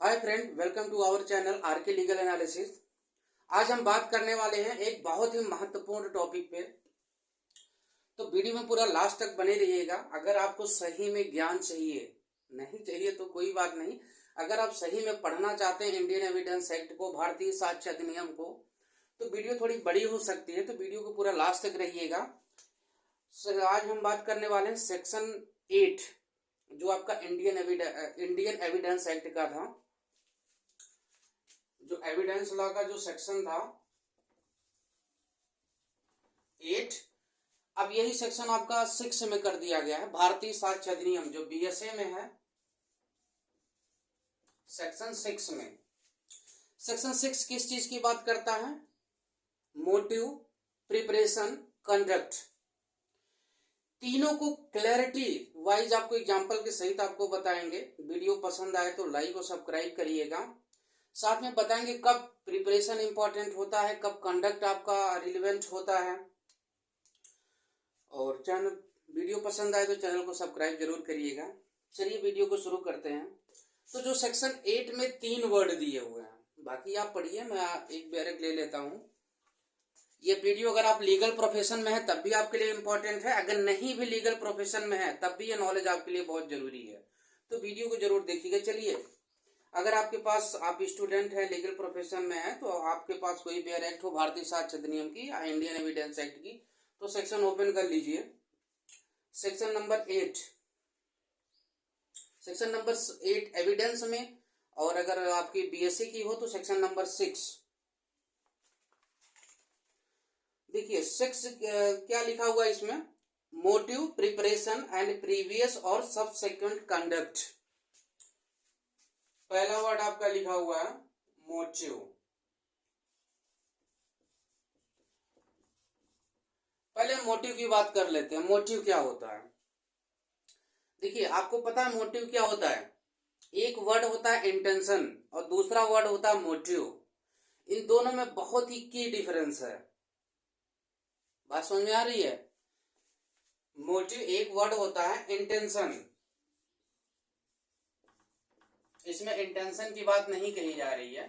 Hi friend, welcome to our channel RK legal analysis. आज हम बात करने वाले हैं एक बहुत ही महत्वपूर्ण टॉपिक पे। तो वीडियो में पूरा लास्ट तक बने रहिएगा। अगर आपको सही में ज्ञान चाहिए, नहीं चाहिए तो कोई बात नहीं। अगर आप सही में पढ़ना चाहते हैं इंडियन एविडेंस एक्ट को, भारतीय साक्ष्य अधिनियम को, तो वीडियो थोड़ी बड़ी हो सकती है, तो वीडियो को पूरा लास्ट तक रहिएगा। आज हम बात करने वाले हैं सेक्शन 8 जो आपका इंडियन एविडेंस एक्ट का था। जो एविडेंस लॉ का जो सेक्शन था 8, अब यही सेक्शन आपका 6 में कर दिया गया है। भारतीय साक्ष्य अधिनियम जो बीएसए में है, सेक्शन 6 में। सेक्शन 6 किस चीज की बात करता है? मोटिव, प्रिपरेशन, कंडक्ट, तीनों को क्लैरिटी वाइज आपको एग्जांपल के सहित आपको बताएंगे। वीडियो पसंद आए तो लाइक और सब्सक्राइब करिएगा। साथ में बताएंगे कब प्रिपरेशन इंपॉर्टेंट होता है, कब कंडक्ट आपका रिलेवेंट होता है। और चैनल वीडियो पसंद आए तो चैनल को सब्सक्राइब जरूर करिएगा। चलिए वीडियो को शुरू करते हैं। तो जो सेक्शन 8 में 3 वर्ड दिए हुए हैं, बाकी आप पढ़िए, मैं एक बैरक ले लेता हूं। ये वीडियो अगर आप लीगल प्रोफेशन में है तब भी आपके लिए इंपॉर्टेंट है, अगर नहीं भी लीगल प्रोफेशन में है तब भी ये नॉलेज आपके लिए बहुत जरूरी है। तो वीडियो को जरूर देखिएगा। चलिए, अगर आपके पास आप स्टूडेंट है, लीगल प्रोफेशन में है, तो आपके पास कोई भी एक्ट हो भारतीय साक्ष्य अधिनियम की या इंडियन एविडेंस एक्ट की, तो सेक्शन ओपन कर लीजिए। Section number 8, section number 8 evidence में, और अगर आपकी बीएससी की हो तो सेक्शन नंबर 6। देखिए 6 क्या लिखा हुआ है इसमें? मोटिव, प्रिपरेशन एंड प्रीवियस और सबसेक्वेंट कंडक्ट। पहला वर्ड आपका लिखा हुआ है मोटिव। पहले मोटिव की बात कर लेते हैं। मोटिव क्या होता है? देखिए, आपको पता है मोटिव क्या होता है? एक वर्ड होता है इंटेंशन और दूसरा वर्ड होता है मोटिव। इन दोनों में बहुत ही की डिफरेंस है। बात समझ में आ रही है? मोटिव एक वर्ड होता है इंटेंशन, इसमें इंटेंशन की बात नहीं कही जा रही है,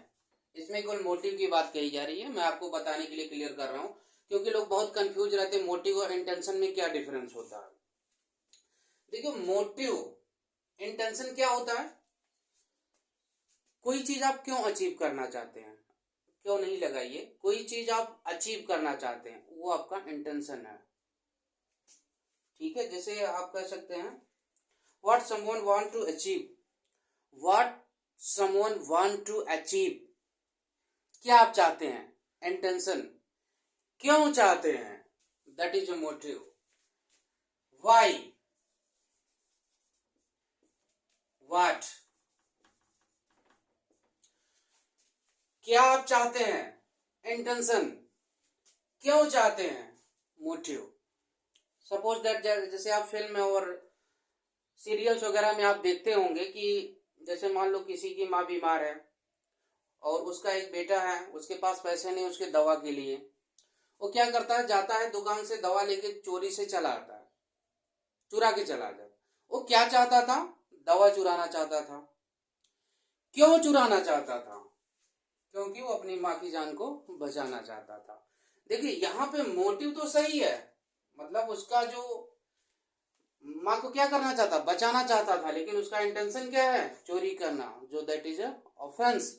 इसमें केवल मोटिव की बात कही जा रही है। मैं आपको बताने के लिए क्लियर कर रहा हूं, क्योंकि लोग बहुत कंफ्यूज रहते हैं मोटिव और इंटेंशन में क्या डिफरेंस होता है। देखिए, मोटिव, इंटेंशन क्या होता है? कोई चीज आप क्यों अचीव करना चाहते हैं, क्यों नहीं लगाइए, कोई चीज आप अचीव करना चाहते हैं, वो आपका इंटेंशन है। ठीक है, जैसे आप कह सकते हैं what someone want to achieve, what someone want to achieve, क्या आप चाहते हैं, इंटेंशन, क्यों चाहते हैं, that is a motive. Why, what, क्या आप चाहते हैं, इंटेंशन, क्यों चाहते हैं, मोटिव। सपोज दैट जैसे आप फिल्म और सीरियल्स वगैरह में आप देखते होंगे कि जैसे मान लो किसी की माँ बीमार है और उसका एक बेटा है, उसके पास पैसे नहीं उसके दवा के लिए। वो क्या करता है, जाता है दुकान से दवा लेके चोरी से चला आता है, चुरा के चला जाता। वो क्या चाहता था? दवा चुराना चाहता था। क्यों चुराना चाहता था? क्योंकि वो अपनी माँ की जान को बचाना चाहता था। देखिए, यहाँ पे मोटिव तो सही है, मतलब उसका जो माँ को क्या करना चाहता, बचाना चाहता था, लेकिन उसका इंटेंशन क्या है, चोरी करना, जो दैट इज ऑफेंस।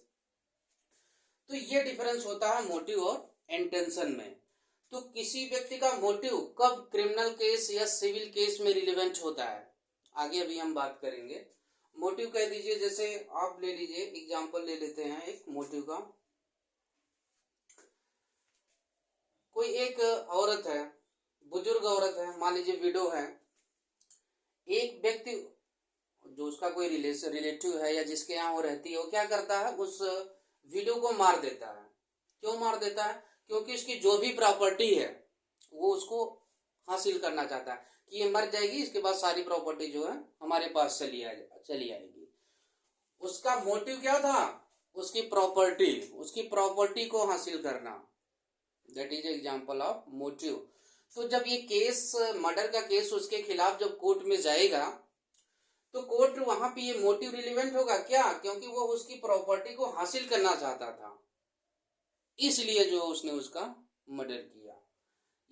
तो ये डिफरेंस होता है मोटिव और इंटेंशन में। तो किसी व्यक्ति का मोटिव कब क्रिमिनल केस या सिविल केस में रिलेवेंट होता है, आगे अभी हम बात करेंगे। मोटिव कह दीजिए, जैसे आप ले लीजिए एग्जांपल ले लेते हैं एक मोटिव का। कोई एक औरत है, बुजुर्ग औरत है, मान लीजिए विडो है। एक व्यक्ति जो उसका कोई रिलेटिव है या जिसके यहाँ वो रहती है, वो क्या करता है, उस विडो को मार देता है। क्यों मार देता है? क्योंकि उसकी जो भी प्रॉपर्टी है वो उसको हासिल करना चाहता है कि ये मर जाएगी, इसके बाद सारी प्रॉपर्टी जो है हमारे पास चली आएगी। उसका मोटिव क्या था? उसकी प्रॉपर्टी को हासिल करना, that is example of motive. तो जब ये केस, मर्डर का केस उसके खिलाफ जब कोर्ट में जाएगा, तो कोर्ट वहां पे ये मोटिव रिलेवेंट होगा क्या, क्योंकि वो उसकी प्रॉपर्टी को हासिल करना चाहता था, इसलिए जो उसने उसका मर्डर किया।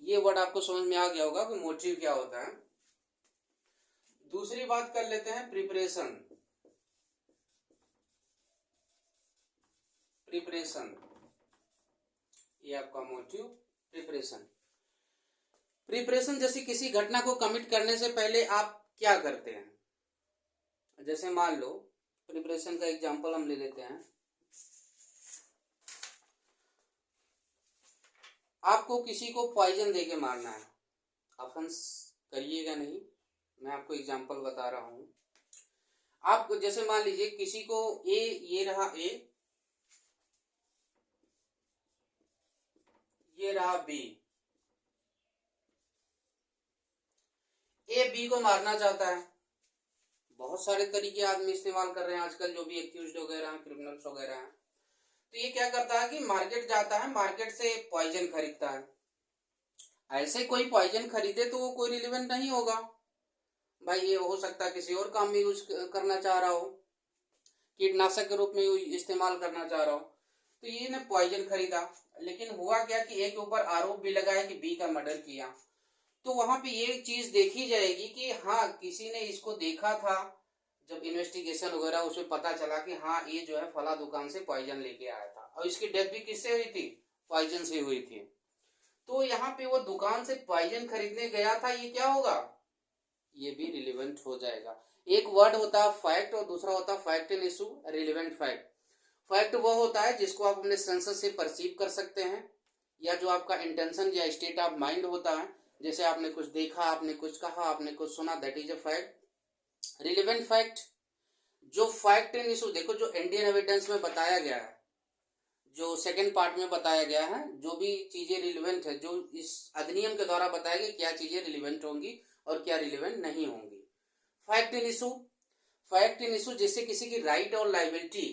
ये वर्ड आपको समझ में आ गया होगा कि मोटिव क्या होता है। दूसरी बात कर लेते हैं प्रिपरेशन। प्रिपरेशन ये आपका मोटिव प्रिपरेशन। प्रिपरेशन जैसे किसी घटना को कमिट करने से पहले आप क्या करते हैं। जैसे मान लो प्रिपरेशन का एग्जांपल हम ले लेते हैं। आपको किसी को पॉइजन देके मारना है, ऑफेंस करिएगा नहीं, मैं आपको एग्जांपल बता रहा हूं। आप जैसे मान लीजिए किसी को ये रहा ए, ये रहा बी, ए बी को मारना चाहता है। बहुत सारे तरीके आदमी इस्तेमाल कर रहे हैं आजकल, जो भी एक्यूज्ड वगैरह हैं, क्रिमिनल्स वगैरह हैं। तो ये क्या करता है कि मार्केट जाता है, मार्केट से पॉइजन खरीदता है। ऐसे कोई पॉइजन खरीदे तो वो कोई रिलेवेंट नहीं होगा भाई, ये हो सकता है किसी और काम में यूज करना चाह रहा हो, कीटनाशक के रूप में इस्तेमाल करना चाह रहा हो। तो ये ने पॉइजन खरीदा, लेकिन हुआ क्या कि ए के ऊपर आरोप भी लगाया कि बी का मर्डर किया। तो वहां पे ये चीज देखी जाएगी कि हाँ किसी ने इसको देखा था, जब इन्वेस्टिगेशन वगैरह उसमें पता चला कि हाँ ये जो है फला दुकान से पॉइजन लेके आया था, और इसकी डेथ भी किससे हुई थी, पॉइजन से हुई थी। तो यहाँ पे वो दुकान से पॉइजन खरीदने गया था, ये क्या होगा, ये भी रिलेवेंट हो जाएगा। एक वर्ड होता है फैक्ट और दूसरा होता है fact and issue. Relevant fact, fact वो होता है जिसको आप अपने सेंसेस से परसीव कर सकते हैं, या जो आपका इंटेंशन या स्टेट ऑफ माइंड होता है, जैसे आपने कुछ देखा, आपने कुछ कहा, आपने कुछ सुना, that is a fact. Relevant fact, जो फैक्ट एंड इशू, देखो जो इंडियन एविडेंस में बताया गया है, जो सेकंड पार्ट में बताया गया है, जो भी चीजें रिलेवेंट है, जो इस अधिनियम के द्वारा बताया गया क्या चीजें रिलेवेंट होंगी और क्या रिलेवेंट नहीं होंगी। Fact and issue, fact and issue जैसे किसी की राइट और लाइबिलिटी,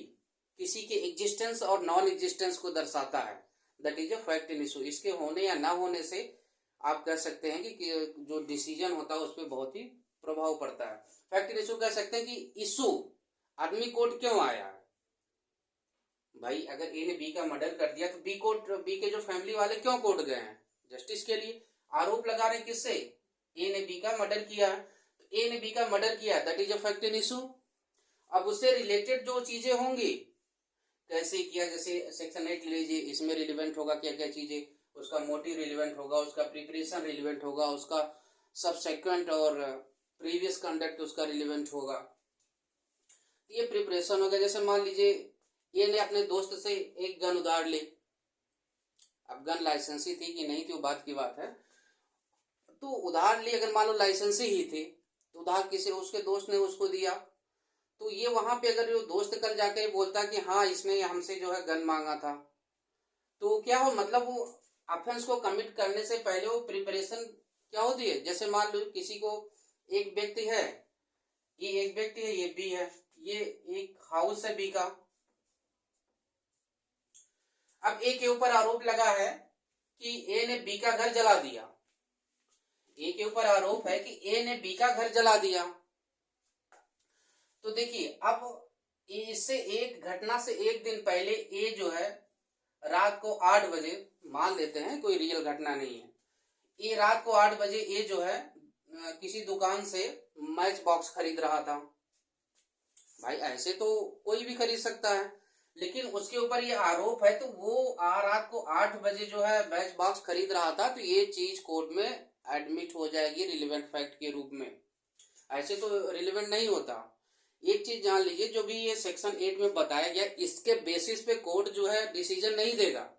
किसी के एग्जिस्टेंस और नॉन एग्जिस्टेंस को दर्शाता है, that is a fact and issue. इसके होने या ना होने से आप कह सकते हैं कि जो डिसीजन होता है उस पर बहुत ही प्रभाव पड़ता है। फैक्ट एंड इशू कह सकते हैं कि इशू, आदमी कोर्ट क्यों आया है भाई, अगर ए ने बी का मर्डर कर दिया तो बी के जो फैमिली वाले क्यों कोर्ट गए हैं, जस्टिस के लिए। आरोप लगा रहे किससे, ए ने बी का मर्डर किया है, तो ए ने बी का मर्डर किया, that is a fact and issue. अब उससे रिलेटेड जो चीजें होंगी, कैसे किया, जैसे सेक्शन 8 ले लीजिए, इसमें रिलेवेंट होगा क्या क्या चीजें, उसका मोटिव रिलेवेंट होगा, उसका प्रिपरेशन रिलेवेंट होगा, उसका सबसेक्वेंट और प्रीवियस कंडक्ट उसका रिलेवेंट होगा। ये प्रिपरेशन होगा। जैसे मान लीजिए ये ने अपने दोस्त से एक गन उधार ली, अब गन लाइसेंसी थी कि नहीं थी वो बात की बात है, तो उधार ली, अगर मान लो लाइसेंसी ही थी तो उधार किसी उसके दोस्त ने उसको दिया, तो ये वहां पे अगर वो दोस्त कल जाके बोलता कि हाँ इसने हमसे जो है गन मांगा था, तो क्या हो, मतलब वो ऑफेंस को कमिट करने से पहले वो प्रिपरेशन क्या होती है। जैसे मान लो किसी को, एक व्यक्ति है, ये एक व्यक्ति है, ये बी है, ये एक हाउस है बी का। अब ए के ऊपर आरोप लगा है कि ए ने बी का घर जला दिया, ए के ऊपर आरोप है कि ए ने बी का घर जला दिया। तो देखिए अब इससे एक घटना से एक दिन पहले ए जो है रात को 8 बजे, मान लेते हैं कोई रियल घटना नहीं है, ये रात को 8 बजे ये जो है किसी दुकान से मैच बॉक्स खरीद रहा था। भाई ऐसे तो कोई भी खरीद सकता है, लेकिन उसके ऊपर ये आरोप है, तो वो रात को 8 बजे जो है मैच बॉक्स खरीद रहा था, तो ये चीज कोर्ट में एडमिट हो जाएगी रिलेवेंट फैक्ट के रूप में। ऐसे तो रिलेवेंट नहीं होता। एक चीज जान लीजिए, जो भी ये सेक्शन 8 में बताया गया, इसके बेसिस पे कोर्ट जो है डिसीजन नहीं देगा,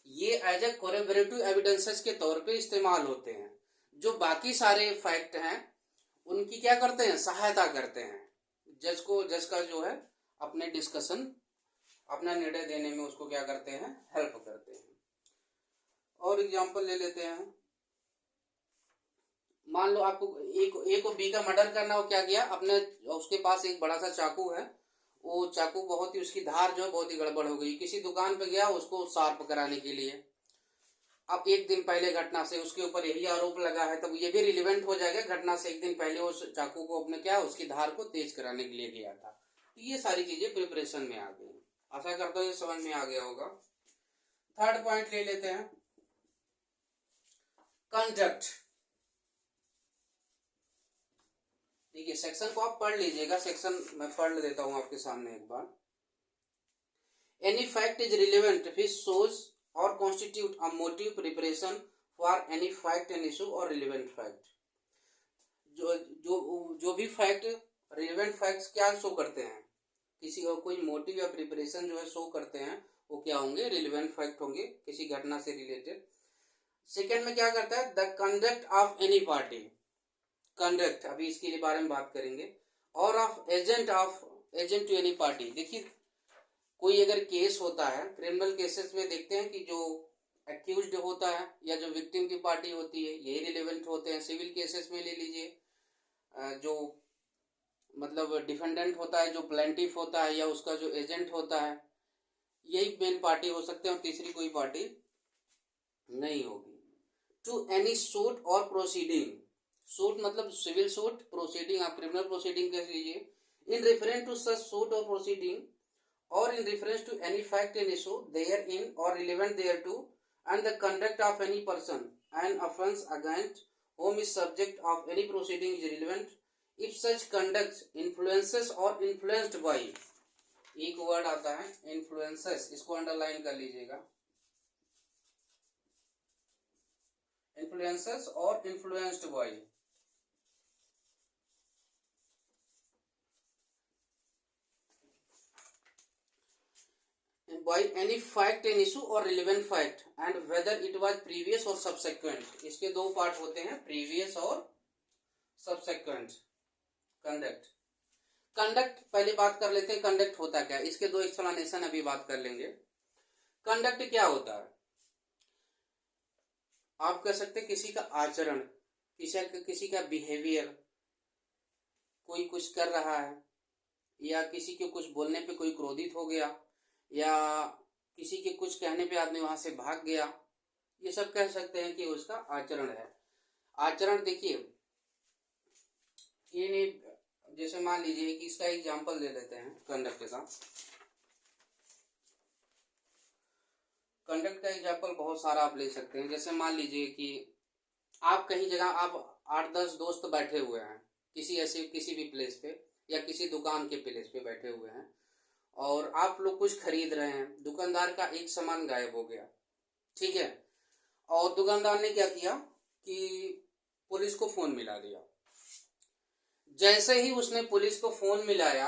ये एज ए कोरेबरेटिव एविडेंसेस के तौर पे इस्तेमाल होते हैं। जो बाकी सारे फैक्ट हैं उनकी क्या करते हैं, सहायता करते हैं जज का जो है अपने डिस्कशन, अपना निर्णय देने में उसको क्या करते हैं, हेल्प करते हैं। और एग्जांपल ले लेते हैं, मान लो आपको ए को बी का मर्डर करना हो, क्या किया, अपने उसके पास एक बड़ा सा चाकू है, वो चाकू बहुत ही, उसकी धार जो है बहुत ही गड़बड़ हो गई, किसी दुकान पे गया उसको शार्प कराने के लिए, अब एक दिन पहले घटना से उसके ऊपर यही आरोप लगा है, तब ये भी रिलेवेंट हो जाएगा, घटना से एक दिन पहले उस चाकू को अपने क्या उसकी धार को तेज कराने के लिए गया था। तो ये सारी चीजें प्रिपरेशन में आ गई। आशा करता हूँ ये समझ में आ गया होगा। थर्ड पॉइंट ले लेते हैं, कंडक्ट। देखिए सेक्शन को आप पढ़ लीजिएगा, सेक्शन मैं पढ़ देता हूं आपके सामने एक बार। Any fact is relevant which shows or constitute a motive preparation for any fact and issue or relevant fact. जो भी फैक्ट, रिलेवेंट फैक्ट्स क्या शो करते हैं, किसी का कोई मोटिव या प्रिपरेशन जो है शो करते हैं, वो क्या होंगे, रिलेवेंट फैक्ट होंगे, किसी घटना से रिलेटेड। सेकेंड में क्या करता है, the conduct of any party, conduct अभी इसके बारे में बात करेंगे, और of agent to any party. देखिए कोई अगर केस होता है, क्रिमिनल केसेस में देखते हैं कि जो एक्यूज्ड होता है या जो विक्टिम की पार्टी होती है यही रिलेवेंट होते हैं। सिविल केसेस में ले लीजिए, जो मतलब डिफेंडेंट होता है, जो प्लेंटिफ होता है या उसका जो एजेंट होता है, यही मेन पार्टी हो सकते हैं और तीसरी कोई पार्टी नहीं होगी। टू एनी सूट और प्रोसीडिंग, सूट मतलब सिविल सूट, प्रोसीडिंग आप क्रिमिनल प्रोसीडिंग कह लीजिए, in reference to such suit और proceeding or in reference to any fact and issue therein or relevant thereto, and the conduct of any person an offence against whom is subject of any proceeding is relevant if such conduct influences or influenced by, एक word आता है influences, इसको underline कर लीजिएगा, influences और influenced by, by any fact and issue or relevant fact and whether it was previous or subsequent। इसके दो part होते हैं, previous और subsequent। कंडक्ट, कंडक्ट पहले बात कर लेते हैं, कंडक्ट होता क्या है, इसके दो एक्सप्लेनेशन अभी बात कर लेंगे। कंडक्ट क्या होता है, आप कह सकते हैं किसी का आचरण, किसी का बिहेवियर, कोई कुछ कर रहा है या किसी के कुछ बोलने पे कोई क्रोधित हो गया या किसी के कुछ कहने पे आदमी वहां से भाग गया, ये सब कह सकते हैं कि उसका आचरण है। आचरण देखिए ये नहीं, जैसे मान लीजिए कि इसका एग्जांपल ले लेते हैं कंडक्ट का। कंडक्ट का एग्जांपल बहुत सारा आप ले सकते हैं। जैसे मान लीजिए कि आप कहीं जगह, आप 8-10 दोस्त बैठे हुए हैं किसी भी प्लेस पे या किसी दुकान के प्लेस पे बैठे हुए हैं और आप लोग कुछ खरीद रहे हैं, दुकानदार का एक सामान गायब हो गया, ठीक है, और दुकानदार ने क्या किया कि पुलिस को फोन मिला दिया। जैसे ही उसने पुलिस को फोन मिलाया,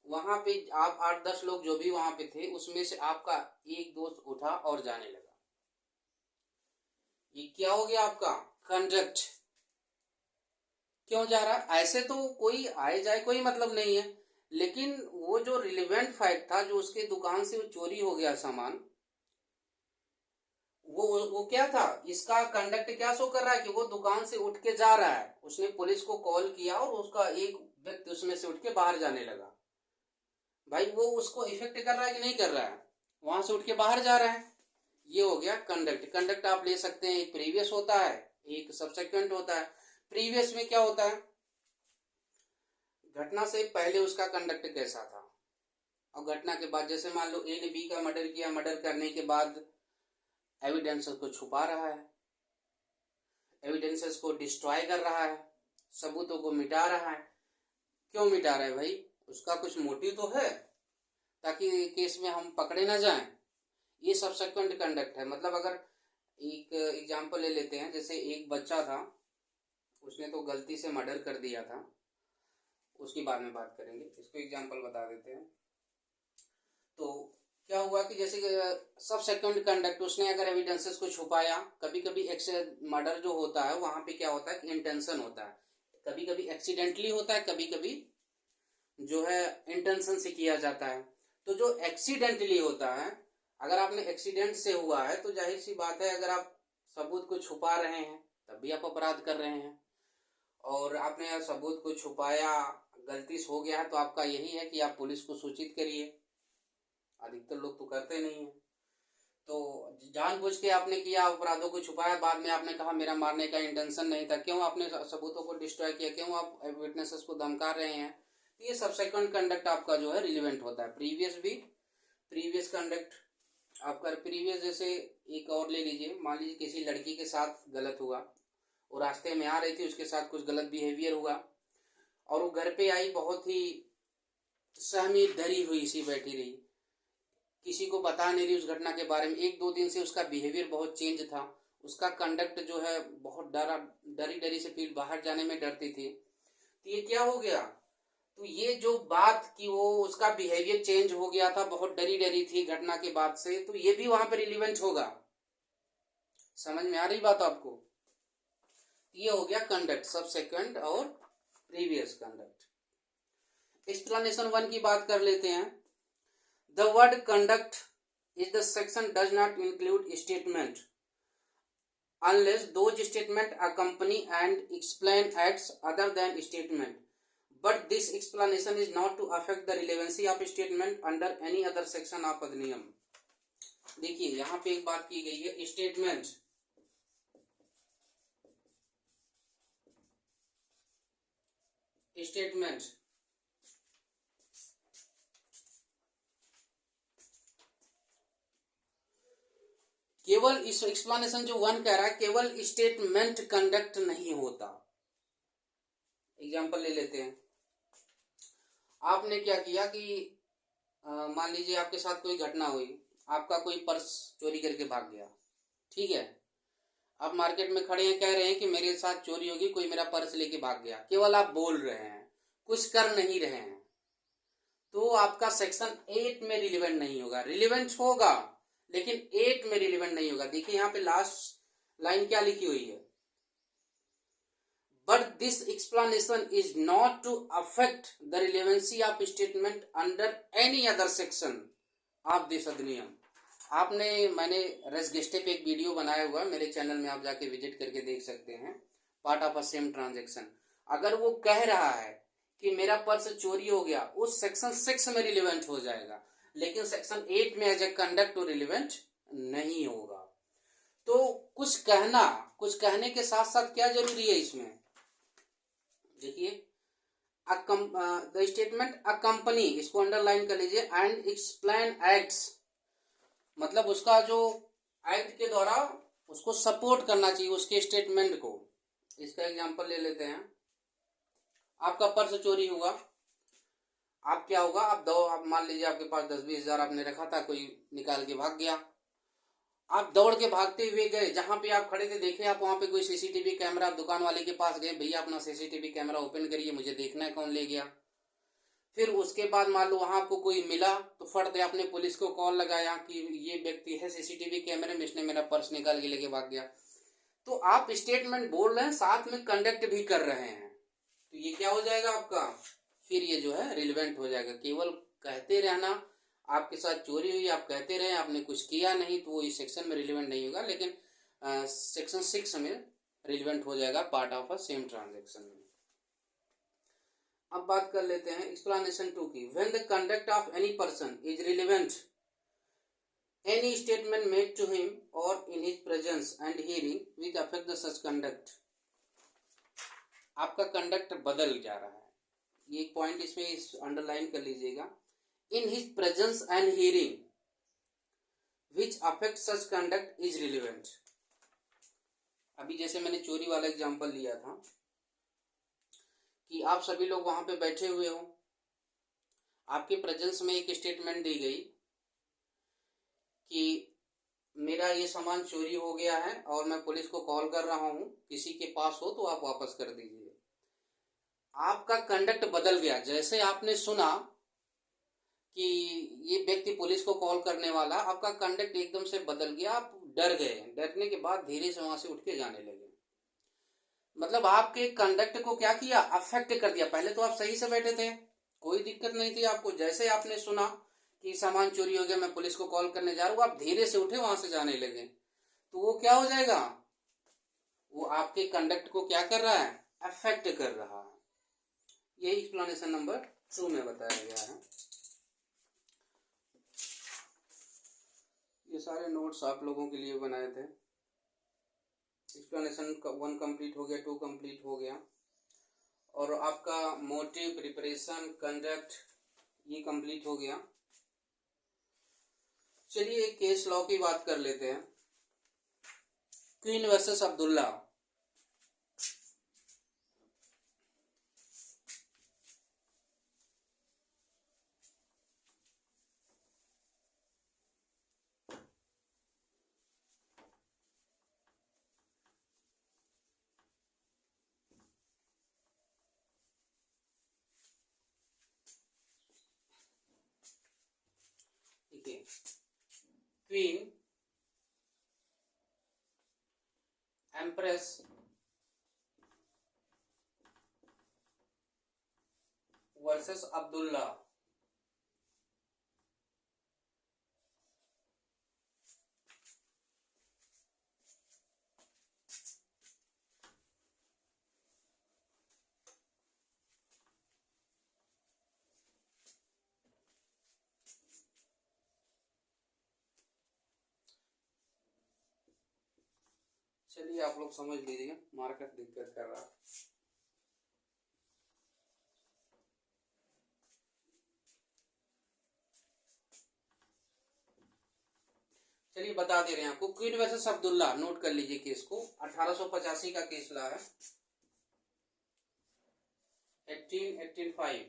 वहां पे आप 8-10 लोग जो भी वहां पे थे उसमें से आपका एक दोस्त उठा और जाने लगा। ये क्या हो गया आपका कंडक्ट। क्यों जा रहा है, ऐसे तो कोई आए जाए कोई मतलब नहीं है, लेकिन वो जो रिलेवेंट फैक्ट था, जो उसके दुकान से वो चोरी हो गया सामान, वो क्या था, इसका कंडक्ट क्या शो कर रहा है कि वो दुकान से उठ के जा रहा है, उसने पुलिस को कॉल किया और उसका एक व्यक्ति उसमें से उठ के बाहर जाने लगा। भाई वो उसको इफेक्ट कर रहा है कि नहीं कर रहा है, वहां से उठ के बाहर जा रहा है, ये हो गया कंडक्ट। कंडक्ट आप ले सकते हैं, एक प्रीवियस होता है, एक सबसेक्वेंट होता है। प्रीवियस में क्या होता है, घटना से पहले उसका कंडक्ट कैसा था, और घटना के बाद, जैसे मान लो ए ने बी का मर्डर किया, मर्डर करने के बाद एविडेंसेस को छुपा रहा है, एविडेंसेस को डिस्ट्रॉय कर रहा है, सबूतों को मिटा रहा है। क्यों मिटा रहा है भाई, उसका कुछ मोटिव तो है ताकि केस में हम पकड़े ना जाएं। ये सबसेक्वेंट कंडक्ट है। मतलब अगर एक एग्जांपल ले लेते हैं, जैसे एक बच्चा था, उसने तो गलती से मर्डर कर दिया था, उसकी बाद में बात करेंगे, इसको एग्जांपल बता देते हैं। तो क्या हुआ कि जैसे सबसेक्वेंट कंडक्ट, उसने अगर एविडेंसेस को छुपाया, कभी कभी मर्डर जो होता है वहां पे क्या होता है कि इंटेंशन होता है, कभी कभी एक्सीडेंटली होता है, कभी कभी जो है इंटेंशन से किया जाता है। तो जो एक्सीडेंटली होता है, अगर आपने एक्सीडेंट से हुआ है तो जाहिर सी बात है, अगर आप सबूत को छुपा रहे हैं तब भी आप अपराध कर रहे हैं, और आपने सबूत को छुपाया, गलती से हो गया है, तो आपका यही है कि आप पुलिस को सूचित करिए। अधिकतर लोग तो करते नहीं है। तो जानबूझ के आपने किया, अपराधों को छुपाया, बाद में आपने कहा मेरा मारने का इंटेंशन नहीं था, क्यों आपने सबूतों को डिस्ट्रॉय किया, क्यों आप विटनेसेस को धमका रहे हैं, तो ये सबसेक्वेंट कंडक्ट आपका जो है रिलेवेंट होता है। प्रीवियस कंडक्ट आपका प्रीवियस, जैसे एक और ले लीजिए, मान लीजिए किसी लड़की के साथ गलत हुआ, वो रास्ते में आ रही थी, उसके साथ कुछ गलत बिहेवियर हुआ और वो घर पे आई, बहुत ही सहमी डरी हुई सी बैठी रही, किसी को बता नहीं रही उस घटना के बारे में। एक दो दिन से उसका बिहेवियर बहुत चेंज था, उसका कंडक्ट जो है बहुत डरी डरी से फील, बाहर जाने में डरती थी। तो ये क्या हो गया, तो ये जो बात कि वो उसका बिहेवियर चेंज हो गया था, बहुत डरी डरी थी घटना के बाद से, तो ये भी वहां पर रिलीवेंट होगा। समझ में आ रही बात आपको? ये हो गया कंडक्ट, सबसेक्वेंट और प्रीवियस कंडक्ट। एक्सप्लेनेशन 1 की बात कर लेते हैं। The word conduct is the section does not include statement unless those statement accompany and explain acts other than statement. But this explanation is not to affect the relevancy of statement under any other section of अधिनियम। देखिए यहाँ पे एक बात की गई है, statement केवल इस एक्सप्लेनेशन जो 1 कह रहा है, केवल स्टेटमेंट कंडक्ट नहीं होता। एग्जांपल ले लेते हैं। आपने क्या किया कि मान लीजिए आपके साथ कोई घटना हुई, आपका कोई पर्स चोरी करके भाग गया, ठीक है। आप मार्केट में खड़े हैं, कह रहे हैं कि मेरे साथ चोरी होगी, कोई मेरा पर्स लेके भाग गया, केवल आप बोल रहे हैं, कुछ कर नहीं रहे हैं, तो आपका सेक्शन 8 में रिलेवेंट नहीं होगा। रिलेवेंट होगा लेकिन 8 में रिलेवेंट नहीं होगा। देखिए यहाँ पे लास्ट लाइन क्या लिखी हुई है, but this explanation is not to affect the relevancy of statement under any other section of this अधिनियम। मैंने रेसगेस्टे पे एक वीडियो बनाया हुआ है, मेरे चैनल में आप जाके विजिट करके देख सकते हैं, part of a same transaction. अगर वो कह रहा है कि मेरा पर्स चोरी हो गया, उस सेक्शन 6 में रिलेवेंट हो जाएगा, लेकिन सेक्शन 8 में एज ए कंडक्ट रिलेवेंट नहीं होगा। तो कुछ कहने के साथ साथ क्या जरूरी है इसमें, देखिए द स्टेटमेंट अकंपनी, इसको अंडरलाइन कर लीजिए, एंड एक्सप्लेन एक्ट्स, मतलब उसका जो एक्ट के द्वारा उसको सपोर्ट करना चाहिए उसके स्टेटमेंट को। इसका एग्जांपल ले लेते हैं। आपका पर्स चोरी हुआ, आप क्या होगा, आप मान लीजिए आपके पास 10-20 हजार आपने रखा था, कोई निकाल के भाग गया, आप दौड़ के भागते हुए गए, जहां पे आप खड़े थे देखे आप वहां पे कोई सीसीटीवी कैमरा, आप दुकान वाले के पास गए, भैया अपना सीसीटीवी कैमरा ओपन करिए, मुझे देखना है कौन ले गया। फिर उसके बाद मान लो वहां आपको कोई मिला, तो फट दे आपने पुलिस को कॉल लगाया कि ये व्यक्ति है सीसीटीवी कैमरे में, इसने मेरा पर्स निकाल के लेके भाग गया। तो आप स्टेटमेंट बोल रहे हैं, साथ में कंडक्ट भी कर रहे हैं, तो ये क्या हो जाएगा आपका, फिर ये जो है रिलेवेंट हो जाएगा। केवल कहते रहना, आपके साथ चोरी हुई, आप कहते रहे, आपने कुछ किया नहीं, तो वो इस सेक्शन में रिलेवेंट नहीं होगा, लेकिन सेक्शन 6 में रिलेवेंट हो जाएगा, part of a same transaction में। अब बात कर लेते हैं एक्सप्लेनेशन 2 की। When the conduct of any person is relevant, any statement made to him or in his presence and hearing with affect the such conduct. आपका कंडक्ट बदल जा रहा है, ये एक पॉइंट इसमें अंडरलाइन कर लीजिएगा। इन his presence and hearing which affect such conduct is relevant. अभी जैसे मैंने चोरी वाला एग्जांपल लिया था कि आप सभी लोग वहां पे बैठे हुए हो, आपके प्रेजेंस में एक स्टेटमेंट दी गई कि मेरा ये सामान चोरी हो गया है और मैं पुलिस को कॉल कर रहा हूं, किसी के पास हो तो आप वापस कर दीजिए। आपका कंडक्ट बदल गया, जैसे आपने सुना कि ये व्यक्ति पुलिस को कॉल करने वाला, आपका कंडक्ट एकदम से बदल गया, आप डर गए, डरने के बाद धीरे से वहां से उठ के जाने लगे। मतलब आपके कंडक्ट को क्या किया, अफेक्ट कर दिया। पहले तो आप सही से बैठे थे, कोई दिक्कत नहीं थी आपको, जैसे आपने सुना कि सामान चोरी हो गया, मैं पुलिस को कॉल करने जा रहा हूँ, आप धीरे से उठे, वहां से जाने लगे, तो वो क्या हो जाएगा, वो आपके कंडक्ट को क्या कर रहा है, अफेक्ट कर रहा है। यही एक्सप्लेनेशन नंबर 2 में बताया गया है। ये सारे नोट्स आप लोगों के लिए बनाए थे। एक्सप्लेनेशन 1 कंप्लीट हो गया, 2 कंप्लीट हो गया, और आपका मोटिव, प्रिपरेशन, कंडक्ट ये कंप्लीट हो गया। चलिए एक केस लॉ की बात कर लेते हैं। Queen versus Abdullah. Queen, empress versus Abdullah. चलिए आप लोग समझ लीजिए, मार्केट दिक्कत कर रहा है। चलिए बता दे रहे हैं आपको। क्वीन वर्सेस अब्दुल्ला, नोट कर लीजिए केस को। 1885 का केस ला है, 1885।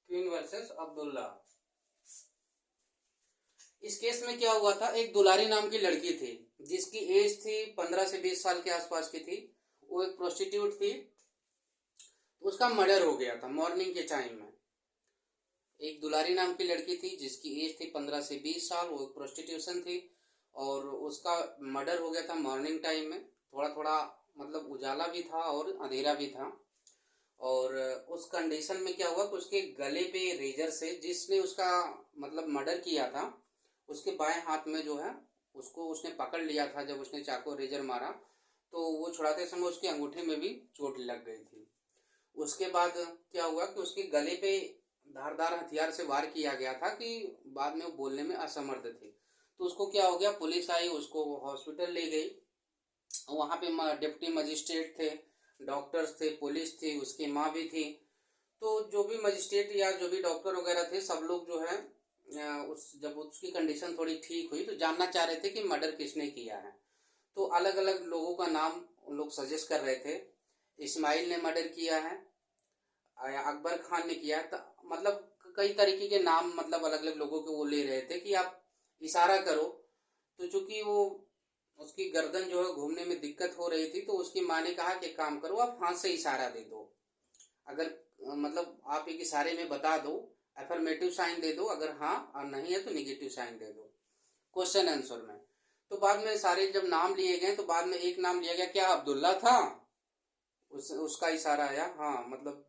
Queen versus Abdullah. इस केस में क्या हुआ था, एक दुलारी नाम की लड़की थी जिसकी एज थी 15 से 20 साल के आसपास की थी। वो एक प्रोस्टिट्यूट थी। उसका मर्डर हो गया था मॉर्निंग के टाइम में। एक दुलारी नाम की लड़की थी जिसकी एज थी 15 से 20 साल, वो एक प्रोस्टिट्यूशन थी, और उसका मर्डर हो गया था मॉर्निंग टाइम में। थोड़ा थोड़ा मतलब उजाला भी था और अंधेरा भी था। और उस कंडीशन में क्या हुआ कि उसके गले पे रेजर से, जिसने उसका मतलब मर्डर किया था, उसके बाएं हाथ में जो है उसको उसने पकड़ लिया था। जब उसने चाकू रेजर मारा तो वो छुड़ाते समय उसके अंगूठे में भी चोट लग गई थी। उसके बाद क्या हुआ कि उसके गले पे धारदार हथियार से वार किया गया था कि बाद में वो बोलने में असमर्थ थे। तो उसको क्या हो गया, पुलिस आई, उसको हॉस्पिटल ले गई। वहाँ पे डिप्टी मजिस्ट्रेट थे, डॉक्टर्स थे, पुलिस थी, उसकी माँ भी थी। तो जो भी मजिस्ट्रेट या जो भी डॉक्टर वगैरह थे, सब लोग जो है जब उसकी कंडीशन थोड़ी ठीक हुई तो जानना चाह रहे थे कि मर्डर किसने किया है। तो अलग अलग लोगों का नाम उन लोग सजेस्ट कर रहे थे। इस्माइल ने मर्डर किया है, अकबर खान ने किया है, मतलब कई तरीके के नाम, मतलब अलग अलग लोगों के वो ले रहे थे कि आप इशारा करो। तो चूंकि वो उसकी गर्दन जो है घूमने में दिक्कत हो रही थी, तो उसकी माँ ने कहा कि काम करो, आप हाथ से इशारा दे दो। अगर मतलब आप एक इशारे में बता दो, एफर्मेटिव साइन दे दो, अगर हाँ और नहीं है तो निगेटिव साइन दे दो क्वेश्चन आंसर में। तो बाद में सारे जब नाम लिए गए तो बाद में एक नाम लिया गया, क्या अब्दुल्ला था? उसका इशारा आया, हाँ मतलब।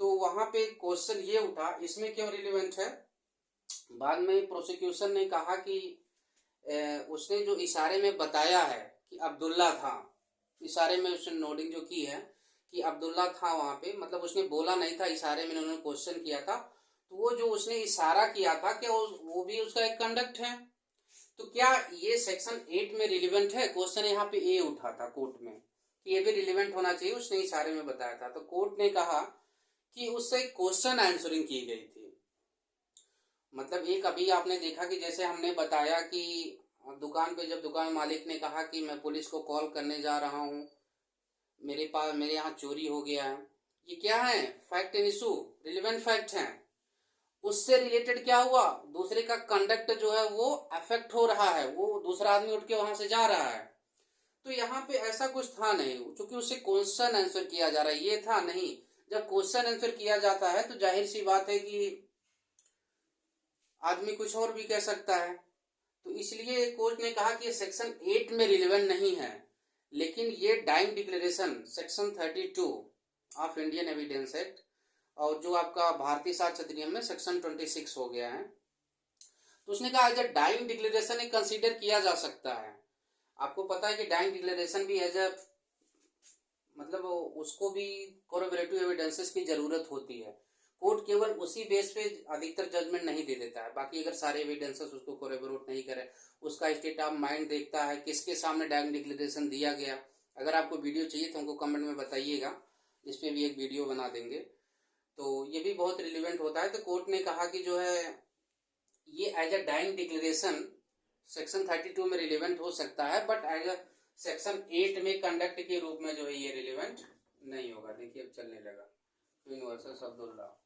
तो वहां पे क्वेश्चन ये उठा, इसमें क्यों रिलेवेंट है। बाद में प्रोसिक्यूशन ने कहा कि उसने जो इशारे में बताया है कि अब्दुल्ला था, इशारे में उसने नोडिंग जो की है कि अब्दुल्ला था वहां पे, मतलब उसने बोला नहीं था, इशारे में उन्होंने क्वेश्चन किया था। तो वो जो उसने इशारा किया था, क्या वो भी उसका एक कंडक्ट है? तो क्या ये सेक्शन 8 में रिलेवेंट है? क्वेश्चन यहाँ पे ए उठा था कोर्ट में कि ये भी रिलेवेंट होना चाहिए, उसने इशारे में बताया था। तो कोर्ट ने कहा कि उससे क्वेश्चन आंसरिंग की गई थी। मतलब एक अभी आपने देखा कि जैसे हमने बताया कि दुकान पे जब दुकान मालिक ने कहा कि मैं पुलिस को कॉल करने जा रहा हूँ, मेरे यहाँ चोरी हो गया है, ये क्या है, fact and issue, relevant fact है। उससे रिलेटेड क्या हुआ, दूसरे का कंडक्ट जो है वो अफेक्ट हो रहा है, वो दूसरा आदमी उठ के वहां से जा रहा है। तो यहाँ पे ऐसा कुछ था नहीं, क्योंकि उससे क्वेश्चन आंसर किया जा रहा है, ये था नहीं। जब क्वेश्चन आंसर किया जाता है तो जाहिर सी बात है कि आदमी कुछ और भी कह सकता है। तो इसलिए कोर्ट ने कहा कि ये सेक्शन 8 में रिलेवेंट नहीं है। लेकिन ये dying declaration section 32 of Indian evidence act, और जो आपका भारतीय साक्ष्य अधिनियम में सेक्शन 26 हो गया है, तो उसने कहा एज अ डाइंग डिक्लेरेशन एक कंसीडर किया जा सकता है। आपको पता है कि डाइंग डिक्लेरेशन भी एज अ मतलब उसको भी कोरोबरेटिव एविडेंसेस की जरूरत होती है। कोर्ट केवल उसी बेस पे अधिकतर जजमेंट नहीं दे देता है, बाकी अगर सारे एविडेंसेस उसको कोरोबरेट नहीं करे, उसका स्टेट ऑफ माइंड देखता है, किसके सामने डायरेक्ट डिक्लेरेशन दिया गया। अगर आपको वीडियो चाहिए तो हमको कमेंट में बताइएगा, इस पर भी एक वीडियो बना देंगे। तो ये भी बहुत रिलेवेंट होता है। तो कोर्ट ने कहा कि जो है ये as a dying declaration section 32 में रिलेवेंट हो सकता है, बट एज अ सेक्शन 8 में कंडक्ट के रूप में जो है ये रिलेवेंट नहीं होगा। देखिए अब चलने लगा क्वीन वर्सेस अब्दुल्ला।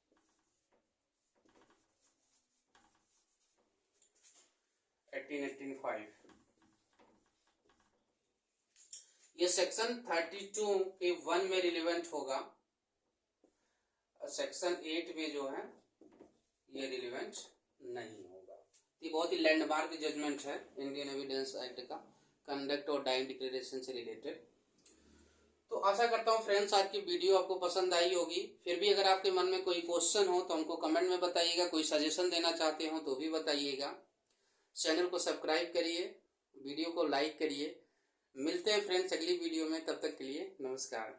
ये सेक्शन 32 के 1 में रिलेवेंट होगा, सेक्शन 8 में जो है ये रिलेवेंट नहीं होगा। ये बहुत ही लैंडमार्क जजमेंट है इंडियन एविडेंस एक्ट का, कंडक्ट और डाइंग डिक्लेरेशन से रिलेटेड। तो आशा करता हूँ फ्रेंड्स आज की वीडियो आपको पसंद आई होगी। फिर भी अगर आपके मन में कोई क्वेश्चन हो तो हमको कमेंट में बताइएगा, कोई सजेशन देना चाहते हो तो भी बताइएगा। चैनल को सब्सक्राइब करिए, वीडियो को लाइक करिए। मिलते हैं फ्रेंड्स अगली वीडियो में, तब तक के लिए नमस्कार।